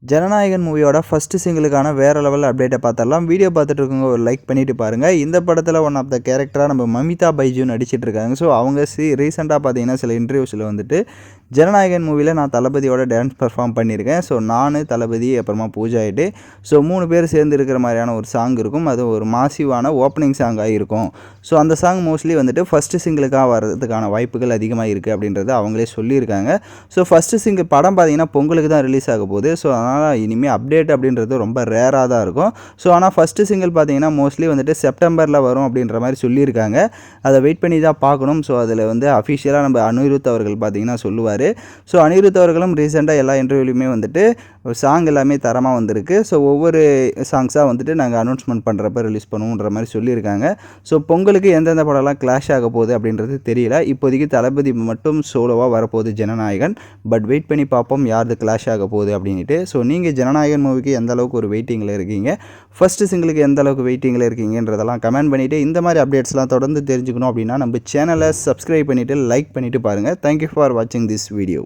ஜனநாயகன் மூவியோட ஃபர்ஸ்ட் சிங்கிளுக்கான வேறு லெவல் அப்டேட்டை பார்த்துடலாம். வீடியோ பார்த்துட்டு இருக்கவங்க ஒரு லைக் பண்ணிவிட்டு பாருங்கள். இந்த படத்தில் ஒன் ஆஃப் த கேரக்டராக நம்ம மமிதா பைஜூ நடிச்சிட்டு இருக்காங்க. ஸோ அவங்க ரீசெண்டாக பார்த்தீங்கன்னா சில இன்டர்வியூஸில் வந்துட்டு ஜனநாயகன் மூவியில் நான் தளபதியோட டான்ஸ் பர்ஃபார்ம் பண்ணியிருக்கேன். ஸோ நான் தளபதி அப்புறமா பூஜா ஆகிட்டு ஸோ 3 பேர் சேர்ந்து இருக்கிற மாதிரியான ஒரு சாங் இருக்கும். அது ஒரு மாசிவான ஓப்பனிங் சாங்காக இருக்கும். ஸோ அந்த சாங் மோஸ்ட்லி வந்துட்டு ஃபஸ்ட்டு சிங்கிளுக்காக வர்றதுக்கான வாய்ப்புகள் அதிகமாக இருக்குது அப்படின்றது அவங்களே சொல்லியிருக்காங்க. ஸோ ஃபஸ்ட்டு சிங்கிள் படம் பார்த்தீங்கன்னா பொங்கலுக்கு தான் ரிலீஸ் ஆக போகுது. ஸோ அதனால் இனிமேல் அப்டேட் அப்படின்றது ரொம்ப ரேராக தான் இருக்கும். ஸோ ஆனால் ஃபஸ்ட்டு சிங்கிள் பார்த்தீங்கன்னா மோஸ்ட்லி வந்துட்டு செப்டம்பரில் வரும் அப்படின்ற மாதிரி சொல்லியிருக்காங்க. அதை வெயிட் பண்ணி தான் பார்க்கணும். ஸோ அதில் வந்து அஃபிஷியலாக நம்ம அனிருத் அவர்கள் பார்த்தீங்கன்னா சொல்லுவார். ஸோ அனிருத் அவர்களும் ரீசெண்டாக எல்லா இன்டர்வியூலையுமே வந்துட்டு சாங் எல்லாமே தரமாக வந்திருக்கு. ஸோ ஒவ்வொரு சாங்ஸாக வந்துட்டு நாங்கள் அனௌன்ஸ்மெண்ட் பண்ணுறப்ப ரிலீஸ் பண்ணுவோன்ற மாதிரி சொல்லியிருக்காங்க. ஸோ பொங்கலுக்கு எந்தெந்த படம்லாம் கிளாஷ் ஆக போகுது அப்படின்றது தெரியல. இப்போதைக்கு தளபதி மட்டும் சோலோவாக வரப்போகுது ஜனநாயகன். பட் வெயிட் பண்ணி பார்ப்போம் யாருக்கு கிளாஷ் ஆக போகுது அப்படின்ட்டு. ஸோ நீங்கள் ஜனநாயகன் மூவிக்கு எந்த அளவுக்கு ஒரு வெயிட்டிங்கில் இருக்கீங்க, ஃபஸ்ட்டு சிங்கிளுக்கு எந்த அளவுக்கு வெயிட்டிங்கில் இருக்கீங்கன்றதெல்லாம் கமெண்ட் பண்ணிவிட்டு இந்த மாதிரி அப்டேட்ஸ்லாம் தொடர்ந்து தெரிஞ்சுக்கணும் அப்படின்னா நம்ம சேனலை சப்ஸ்கிரைப் பண்ணிவிட்டு லைக் பண்ணிவிட்டு பாருங்கள். தேங்க்யூ ஃபார் வாட்சிங் திஸ் வீடியோ.